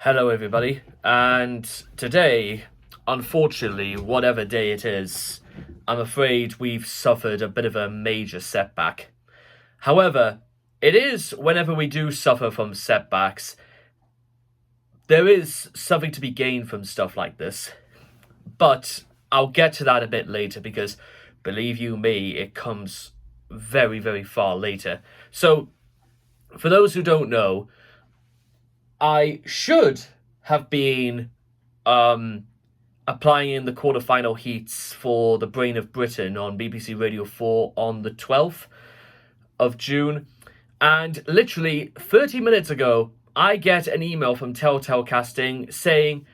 Hello, everybody. And today, unfortunately, whatever day it is, I'm afraid we've suffered a bit of a major setback. However, it is whenever we do suffer from setbacks, there is something to be gained from stuff like this. But I'll get to that a bit later because, believe you me, it comes very, very far later. So, for those who don't know, I should have been applying in the quarterfinal heats for the Brain of Britain on BBC Radio 4 on the 12th of June. And literally 30 minutes ago, I get an email from Telltale Casting saying,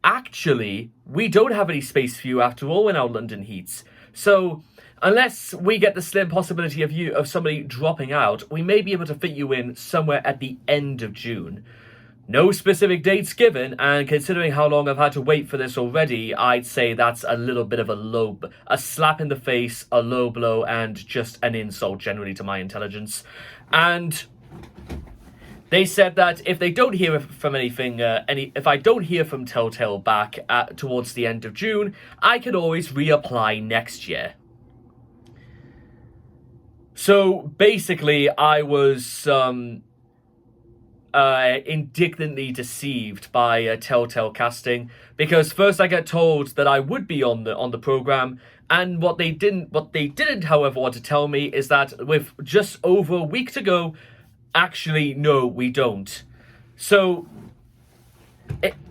actually, we don't have any space for you after all in our London heats. So unless we get the slim possibility of somebody dropping out, we may be able to fit you in somewhere at the end of June. No specific dates given, and considering how long I've had to wait for this already, I'd say that's a little bit of a slap in the face, a low blow, and just an insult generally to my intelligence. And they said that if they don't hear from if I don't hear from Telltale back towards the end of June, I can always reapply next year. So basically, I was indignantly deceived by Telltale Casting, because first I get told that I would be on the program, and what they didn't however want to tell me is that with just over a week to go, actually no, we don't. So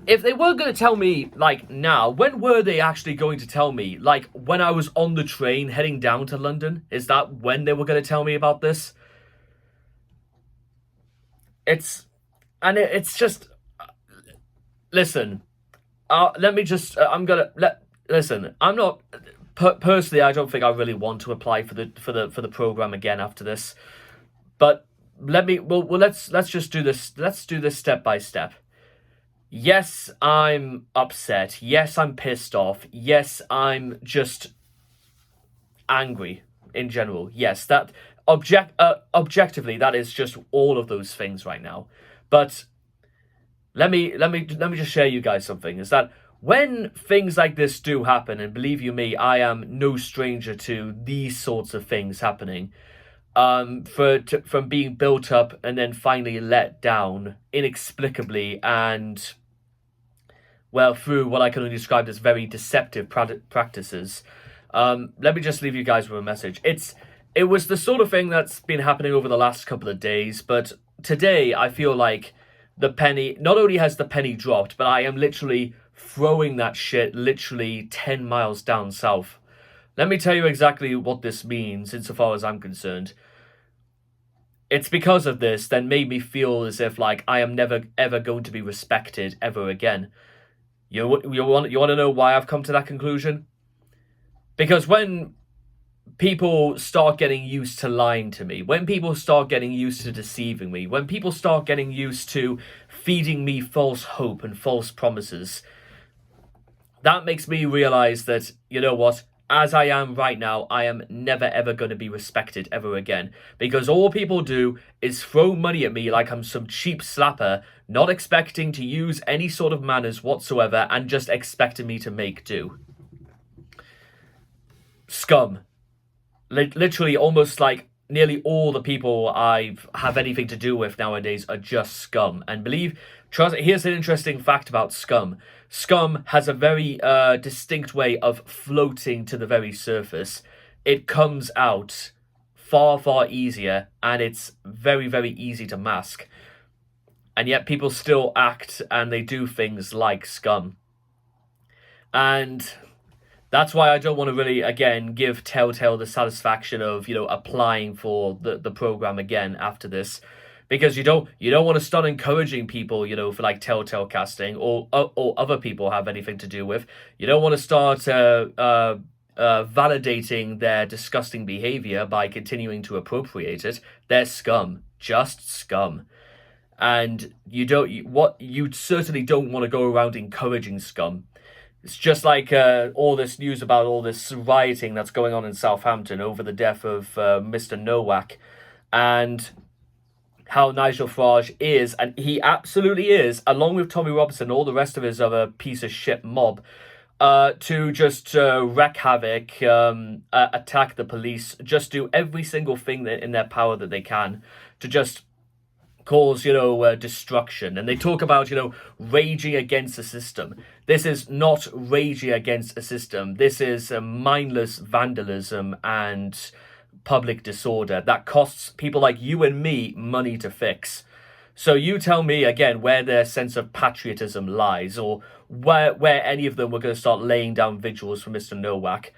if they were going to tell me like now, when were they actually going to tell me? Like when I was on the train heading down to London? Is that when they were going to tell me about this? It's just, listen, let me just, listen, I'm not, personally, I don't think I really want to apply for the program again after this, but let's just do this, let's do this step by step. Yes, I'm upset. Yes, I'm pissed off. Yes, I'm just angry in general. Yes, that objectively, that is just all of those things right now. But let me just share you guys something. Is that when things like this do happen, and believe you me, I am no stranger to these sorts of things happening, from being built up and then finally let down inexplicably, and well, through what I can only describe as very deceptive practices. Let me just leave you guys with a message. It was the sort of thing that's been happening over the last couple of days, but today I feel like the penny, not only has the penny dropped, but I am literally throwing that shit literally 10 miles down south. Let me tell you exactly what this means insofar as I'm concerned. It's because of this that made me feel as if like I am never ever going to be respected ever again. You want to know why I've come to that conclusion? Because when people start getting used to lying to me, when people start getting used to deceiving me, when people start getting used to feeding me false hope and false promises, that makes me realize that, you know what, as I am right now, I am never ever going to be respected ever again. Because all people do is throw money at me like I'm some cheap slapper, not expecting to use any sort of manners whatsoever, and just expecting me to make do. Scum. Literally almost like nearly all the people I have anything to do with nowadays are just scum. And here's an interesting fact about scum. Scum has a very distinct way of floating to the very surface. It comes out far, far easier, and it's very, very easy to mask. And yet people still act and they do things like scum. And that's why I don't want to really, again, give Telltale the satisfaction of, applying for the program again after this. Because you don't want to start encouraging people, for like Telltale Casting or other people have anything to do with. You don't want to start validating their disgusting behavior by continuing to appropriate it. They're scum. Just scum. And you certainly don't want to go around encouraging scum. It's just like all this news about all this rioting that's going on in Southampton over the death of Mr. Nowak. And how Nigel Farage is, and he absolutely is, along with Tommy Robinson and all the rest of his other piece of shit mob, to just wreak havoc, attack the police, just do every single thing that in their power that they can to just cause, destruction. And they talk about, raging against the system. This is not raging against a system. This is mindless vandalism and public disorder that costs people like you and me money to fix. So you tell me again where their sense of patriotism lies, or where any of them were going to start laying down vigils for Mr. Nowak.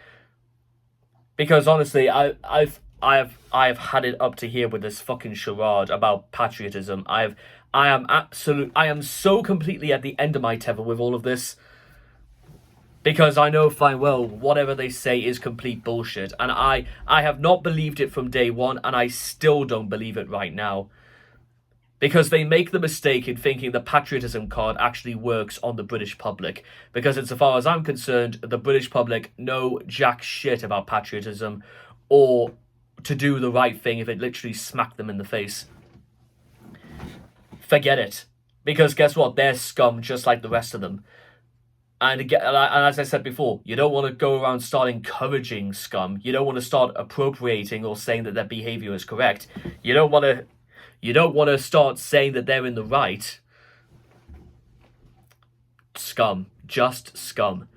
Because honestly, I've had it up to here with this fucking charade about patriotism. I am so completely at the end of my tether with all of this. Because I know fine well whatever they say is complete bullshit. And I have not believed it from day one, and I still don't believe it right now. Because they make the mistake in thinking the patriotism card actually works on the British public. Because insofar as I'm concerned, the British public know jack shit about patriotism or to do the right thing if it literally smacked them in the face. Forget it. Because guess what? They're scum just like the rest of them. And again, and as I said before, you don't want to go around start encouraging scum. You don't want to start appropriating or saying that their behavior is correct. You don't want to start saying that they're in the right. Scum. Just scum.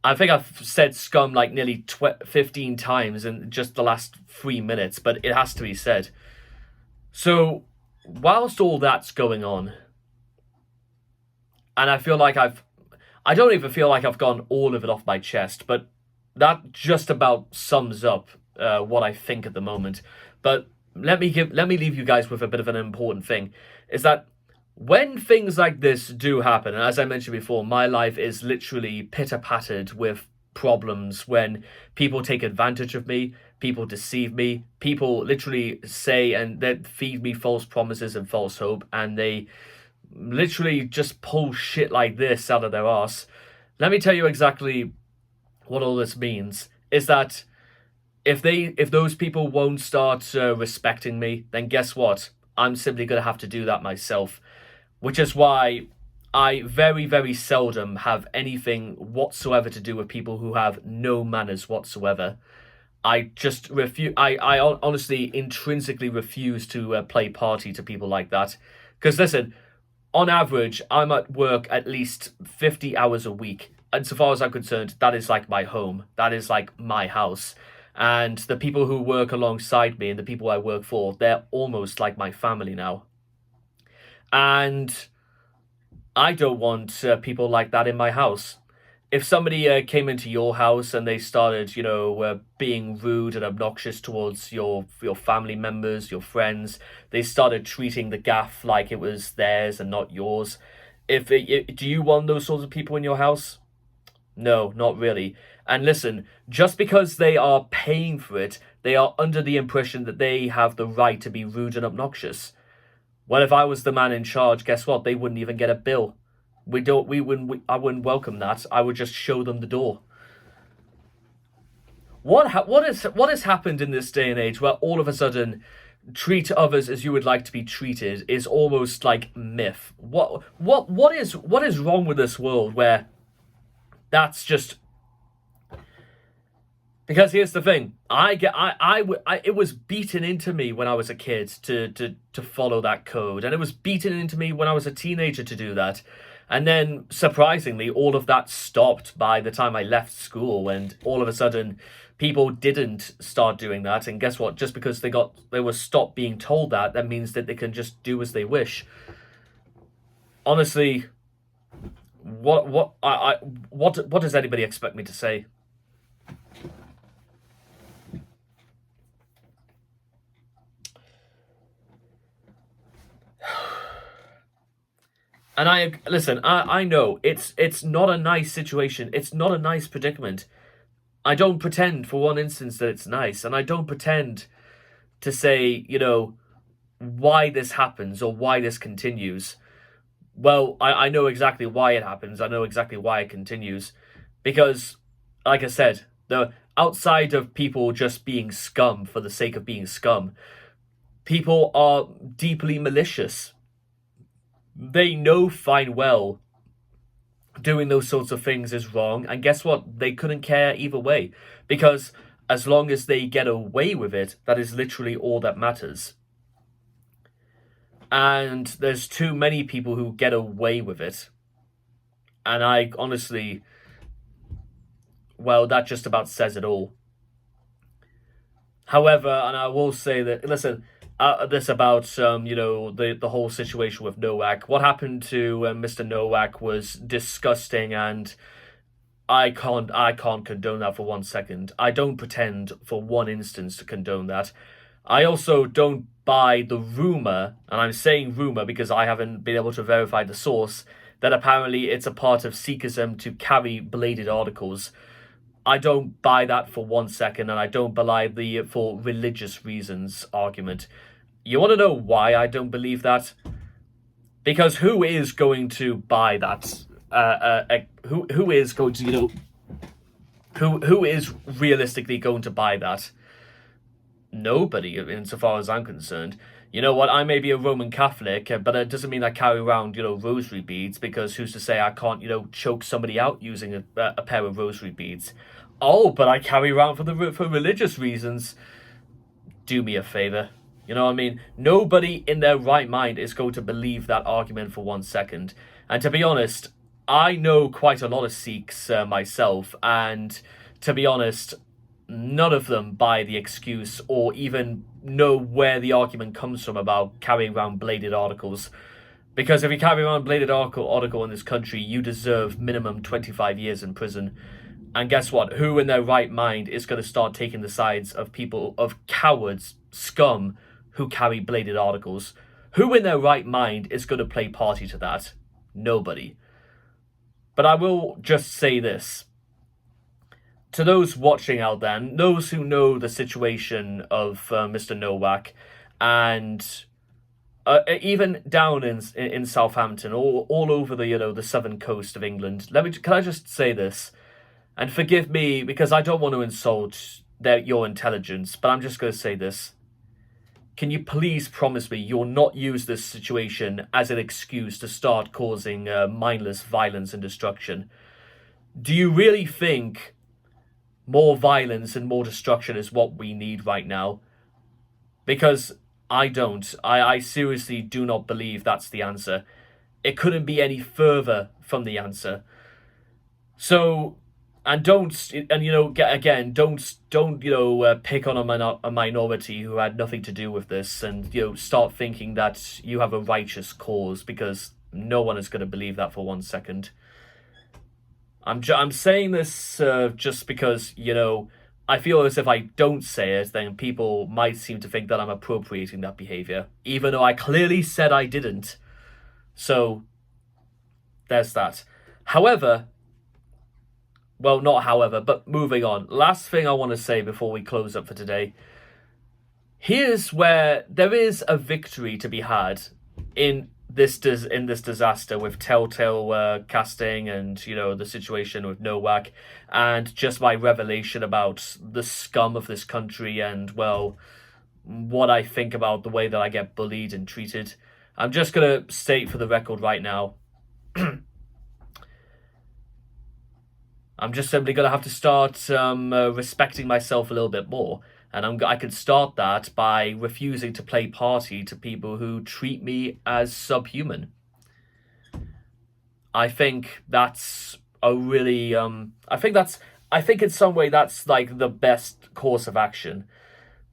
I think I've said scum like nearly 15 times in just the last 3 minutes, but it has to be said. So, whilst all that's going on, and I feel like I don't even feel like I've gotten all of it off my chest, but that just about sums up what I think at the moment. But let me leave you guys with a bit of an important thing, is that when things like this do happen, and as I mentioned before, my life is literally pitter-pattered with problems when people take advantage of me, people deceive me, people literally say and then feed me false promises and false hope, and they literally just pull shit like this out of their arse. Let me tell you exactly what all this means, is that if those people won't start respecting me, then guess what? I'm simply going to have to do that myself. Which is why I very, very seldom have anything whatsoever to do with people who have no manners whatsoever. I just refuse. I honestly intrinsically refuse to play party to people like that. Because listen, on average, I'm at work at least 50 hours a week. And so far as I'm concerned, that is like my home. That is like my house. And the people who work alongside me and the people I work for, they're almost like my family now. And I don't want people like that in my house. If somebody came into your house and they started, being rude and obnoxious towards your family members, your friends, they started treating the gaff like it was theirs and not yours. Do you want those sorts of people in your house? No, not really. And listen, just because they are paying for it, they are under the impression that they have the right to be rude and obnoxious. Well, if I was the man in charge, guess what? They wouldn't even get a bill. I wouldn't welcome that. I would just show them the door. What has happened in this day and age where all of a sudden treat others as you would like to be treated is almost like myth? What is wrong with this world where that's just... Because here's the thing, it was beaten into me when I was a kid to follow that code, and it was beaten into me when I was a teenager to do that, and then surprisingly, all of that stopped by the time I left school, and all of a sudden, people didn't start doing that, and guess what? Just because they were stopped being told that means that they can just do as they wish. Honestly, what does anybody expect me to say? And I know it's not a nice situation. It's not a nice predicament. I don't pretend for one instance that it's nice, and I don't pretend to say, why this happens or why this continues. Well, I know exactly why it happens. I know exactly why it continues. Because, like I said, the outside of people just being scum for the sake of being scum, people are deeply malicious. They know fine well doing those sorts of things is wrong, and guess what? They couldn't care either way, because as long as they get away with it, that is literally all that matters. And there's too many people who get away with it. And I honestly, well, that just about says it all. However, and I will say that, listen, this about the whole situation with Nowak. What happened to Mr. Nowak was disgusting, and I can't condone that for 1 second. I don't pretend for one instance to condone that. I also don't buy the rumor, and I'm saying rumor because I haven't been able to verify the source, that apparently it's a part of Sikhism to carry bladed articles. I don't buy that for 1 second, and I don't buy the for religious reasons argument. You want to know why I don't believe that? Because who is going to buy that? Who is going to who is realistically going to buy that? Nobody, insofar as I'm concerned. You know what? I may be a Roman Catholic, but it doesn't mean I carry around, rosary beads, because who's to say I can't, choke somebody out using a pair of rosary beads? Oh, but I carry around for religious reasons. Do me a favor. You know what I mean? Nobody in their right mind is going to believe that argument for 1 second. And to be honest, I know quite a lot of Sikhs myself, and to be honest, none of them buy the excuse or even know where the argument comes from about carrying around bladed articles. Because if you carry around a bladed article in this country, you deserve minimum 25 years in prison. And guess what? Who in their right mind is going to start taking the sides of people, of cowards, scum, who carry bladed articles? Who in their right mind is going to play party to that? Nobody. But I will just say this. To those watching out there, those who know the situation of Mr. Nowak, and even down in Southampton, all over the southern coast of England, can I just say this? And forgive me, because I don't want to insult your intelligence, but I'm just going to say this. Can you please promise me you'll not use this situation as an excuse to start causing mindless violence and destruction? Do you really think more violence and more destruction is what we need right now? Because I don't. I seriously do not believe that's the answer. It couldn't be any further from the answer. So... And don't pick on a minority who had nothing to do with this, and start thinking that you have a righteous cause, because no one is going to believe that for 1 second. I'm saying this just because I feel as if I don't say it, then people might seem to think that I'm appropriating that behavior, even though I clearly said I didn't. So there's that. However. Well, not however, but moving on. Last thing I want to say before we close up for today. Here's where there is a victory to be had in this disaster with Telltale casting, and the situation with Nowak, and just my revelation about the scum of this country, and well, what I think about the way that I get bullied and treated. I'm just gonna state for the record right now. I'm just simply going to have to start respecting myself a little bit more. And I could start that by refusing to play party to people who treat me as subhuman. I think that's a really... I think in some way that's like the best course of action.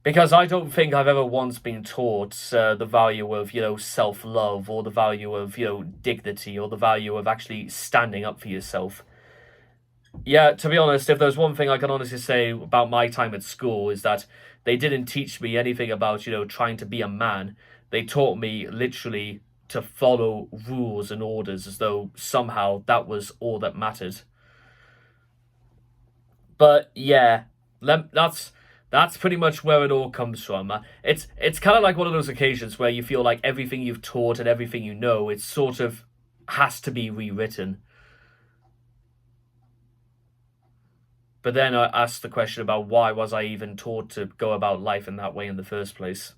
Because I don't think I've ever once been taught the value of, self-love, or the value of, dignity, or the value of actually standing up for yourself. Yeah, to be honest, if there's one thing I can honestly say about my time at school, is that they didn't teach me anything about, trying to be a man. They taught me literally to follow rules and orders, as though somehow that was all that mattered. But yeah, that's pretty much where it all comes from. It's kind of like one of those occasions where you feel like everything you've taught and everything you know, it sort of has to be rewritten. But then I asked the question about why was I even taught to go about life in that way in the first place.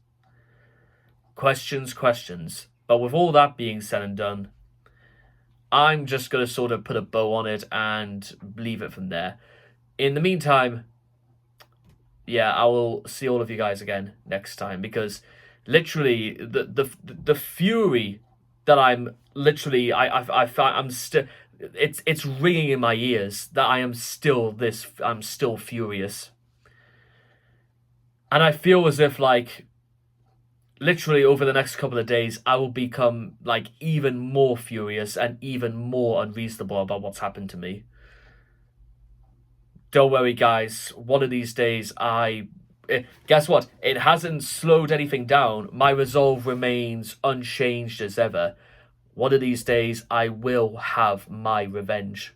questions, questions. But with all that being said and done, I'm just going to sort of put a bow on it and leave it from there. In the meantime, yeah, I will see all of you guys again next time, because literally the fury that I'm literally I'm still, it's ringing in my ears that I'm still furious. And I feel as if, like, literally over the next couple of days, I will become, like, even more furious and even more unreasonable about what's happened to me. Don't worry, guys. One of these days, guess what? It hasn't slowed anything down. My resolve remains unchanged as ever. One of these days, I will have my revenge.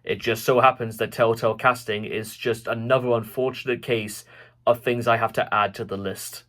It just so happens that Telltale Casting is just another unfortunate case of things I have to add to the list.